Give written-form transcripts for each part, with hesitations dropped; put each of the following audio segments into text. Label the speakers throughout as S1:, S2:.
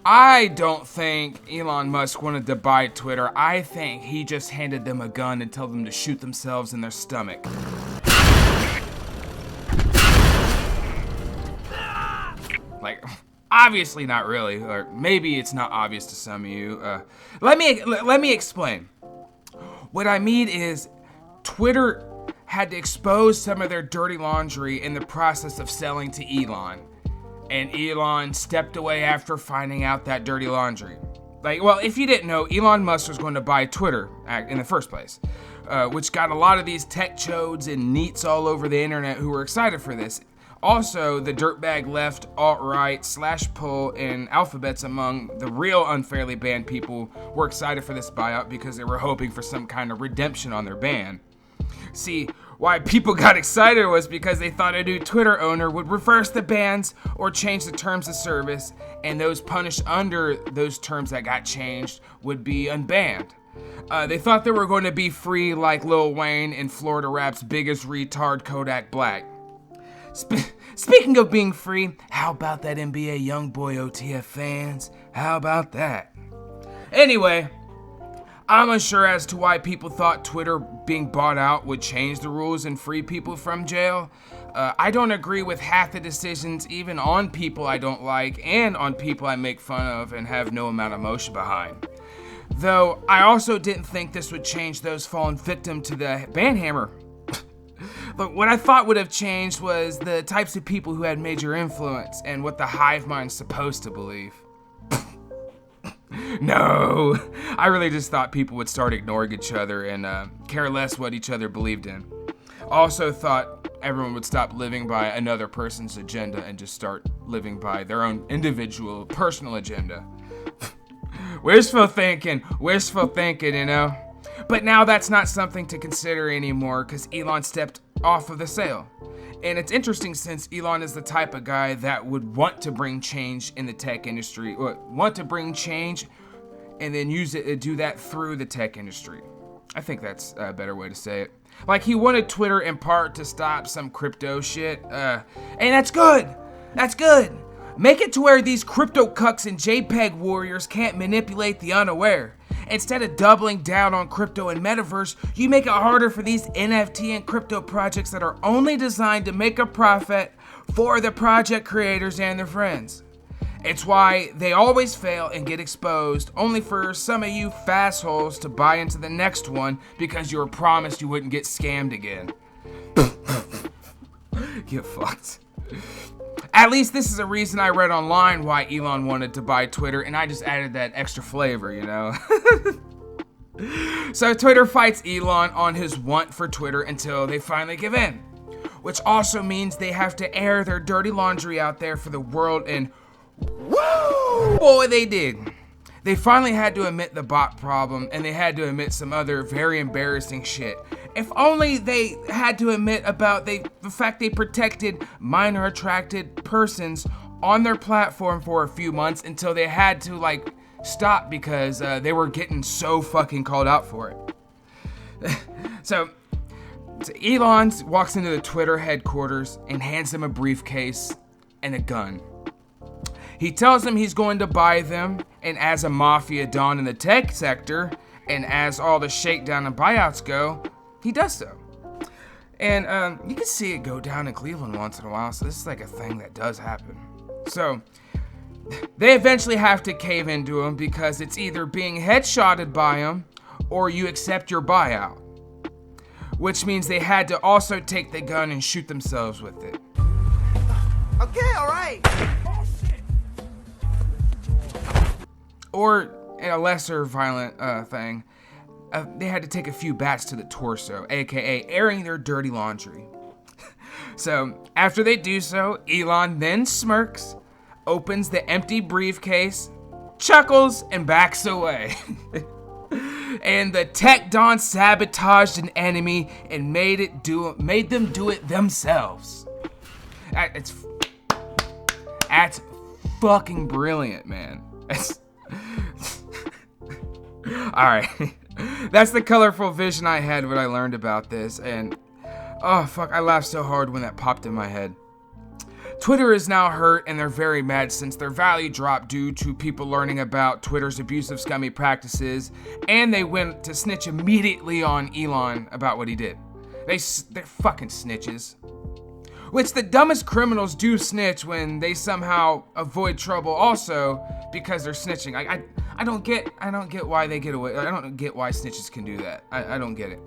S1: I don't think Elon Musk wanted to buy Twitter. I think he just handed them a gun and told them to shoot themselves in their stomach. Like, obviously not really, or maybe it's not obvious to some of you. Let me explain. What I mean is, Twitter had to expose some of their dirty laundry in the process of selling to Elon. And Elon stepped away after finding out that dirty laundry. Like, well, if you didn't know, Elon Musk was going to buy Twitter in the first place, which got a lot of these tech chodes and neets all over the internet who were excited for this. Also, the dirtbag left, alt-right, /pull, and alphabets among the real unfairly banned people were excited for this buyout because they were hoping for some kind of redemption on their ban. See, why people got excited was because they thought a new Twitter owner would reverse the bans or change the terms of service, and those punished under those terms that got changed would be unbanned. They thought they were going to be free like Lil Wayne and Florida rap's biggest retard Kodak Black. Speaking of being free, how about that NBA YoungBoy OTF fans? How about that? Anyway, I'm unsure as to why people thought Twitter being bought out would change the rules and free people from jail. I don't agree with half the decisions, even on people I don't like and on people I make fun of and have no amount of emotion behind. Though I also didn't think this would change those fallen victim to the ban hammer. But what I thought would have changed was the types of people who had major influence and what the hive mind's supposed to believe. No, I really just thought people would start ignoring each other and care less what each other believed in. Also thought everyone would stop living by another person's agenda and just start living by their own individual, personal agenda. Wishful thinking, you know? But now that's not something to consider anymore because Elon stepped off of the sale. And it's interesting since Elon is the type of guy that would want to bring change in the tech industry, or want to bring change and then use it to do that through the tech industry. I think that's a better way to say it. Like, he wanted Twitter in part to stop some crypto shit, and that's good. That's good. Make it to where these crypto cucks and JPEG warriors can't manipulate the unaware. Instead of doubling down on crypto and metaverse, you make it harder for these NFT and crypto projects that are only designed to make a profit for the project creators and their friends. It's why they always fail and get exposed, only for some of you fastholes to buy into the next one because you were promised you wouldn't get scammed again. Get fucked. At least this is a reason I read online why Elon wanted to buy Twitter, and I just added that extra flavor, you know? So Twitter fights Elon on his want for Twitter until they finally give in. Which also means they have to air their dirty laundry out there for the world, and woo! Boy, they did. They finally had to admit the bot problem, and they had to admit some other very embarrassing shit. If only they had to admit about the fact they protected minor attracted persons on their platform for a few months until they had to, stop because they were getting so fucking called out for it. So Elon walks into the Twitter headquarters and hands them a briefcase and a gun. He tells them he's going to buy them, and as a mafia don in the tech sector, and as all the shakedown and buyouts go, he does so. And you can see it go down in Cleveland once in a while, so this is like a thing that does happen. So they eventually have to cave into him because it's either being headshotted by him or you accept your buyout. Which means they had to also take the gun and shoot themselves with it.
S2: Okay, alright.
S1: Or, in a lesser violent thing, they had to take a few bats to the torso, aka airing their dirty laundry. So, after they do so, Elon then smirks, opens the empty briefcase, chuckles, and backs away. And the tech don sabotaged an enemy and made them do it themselves. That's fucking brilliant, man. Alright. That's the colorful vision I had when I learned about this, and oh fuck, I laughed so hard when that popped in my head. Twitter is now hurt and they're very mad since their value dropped due to people learning about Twitter's abusive, scummy practices, and they went to snitch immediately on Elon about what he did. They're fucking snitches. Which the dumbest criminals do snitch when they somehow avoid trouble also because they're snitching. I don't get why they get away. I don't get why snitches can do that. I don't get it.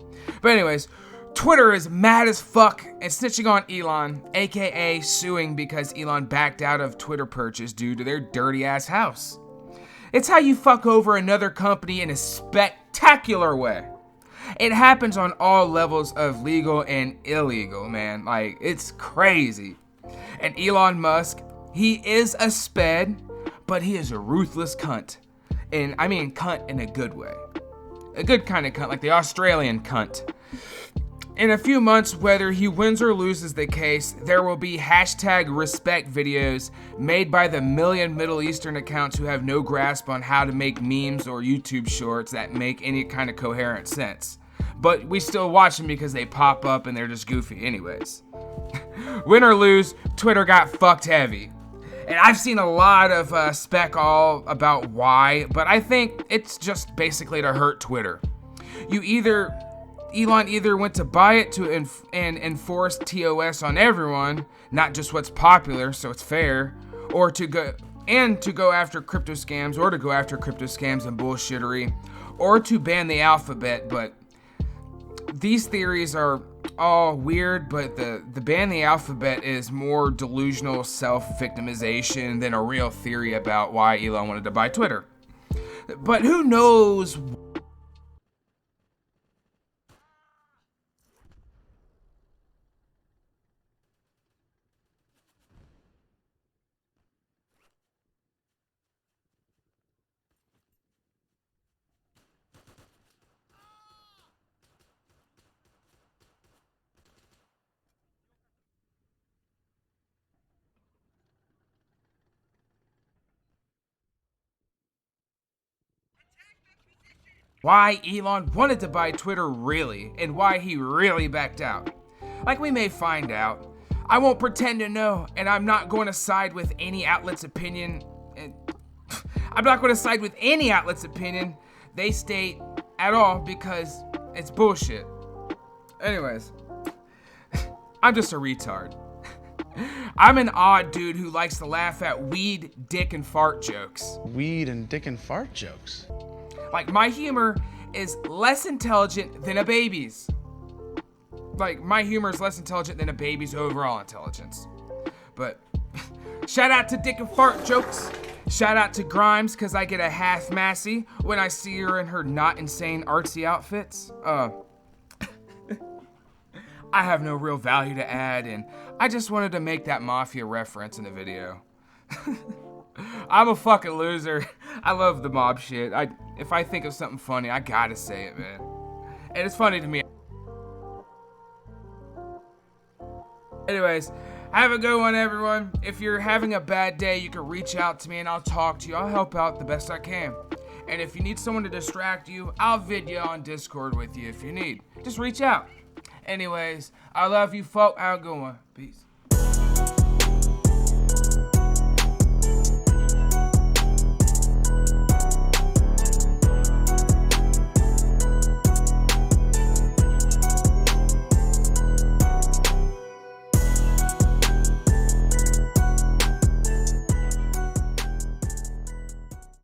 S1: But anyways, Twitter is mad as fuck and snitching on Elon, aka suing because Elon backed out of Twitter purchase due to their dirty ass house. It's how you fuck over another company in a spectacular way. It happens on all levels of legal and illegal, man. Like, it's crazy. And Elon Musk, he is a sped, but he is a ruthless cunt. And I mean cunt in a good way. A good kind of cunt, like the Australian cunt. In a few months, whether he wins or loses the case, there will be #respect videos made by the million Middle Eastern accounts who have no grasp on how to make memes or YouTube shorts that make any kind of coherent sense. But we still watch them because they pop up and they're just goofy anyways. Win or lose, Twitter got fucked heavy. And I've seen a lot of spec all about why, but I think it's just basically to hurt Twitter. Elon either went to buy it to enforce TOS on everyone, not just what's popular, so it's fair, or to go after crypto scams, and bullshittery, or to ban the alphabet. But these theories are all weird, but the ban the alphabet is more delusional self-victimization than a real theory about why Elon wanted to buy Twitter. But who knows? Why Elon wanted to buy Twitter really, and why he really backed out. Like we may find out. I won't pretend to know, and I'm not going to side with any outlet's opinion. I'm not going to side with any outlet's opinion they state at all because it's bullshit. Anyways, I'm just a retard. I'm an odd dude who likes to laugh at weed, dick, and fart jokes.
S3: Weed and dick and fart jokes?
S1: Like, my humor is less intelligent than a baby's. Like, my humor is less intelligent than a baby's overall intelligence. But, shout out to dick and fart jokes. Shout out to Grimes, because I get a half Massey when I see her in her not insane artsy outfits. I have no real value to add, and I just wanted to make that Mafia reference in the video. I'm a fucking loser. I love the mob shit. If I think of something funny, I gotta say it, man. And it's funny to me. Anyways, have a good one, everyone. If you're having a bad day, you can reach out to me and I'll talk to you. I'll help out the best I can. And if you need someone to distract you, I'll video on Discord with you if you need. Just reach out. Anyways, I love you, folk. Have a good one. Peace.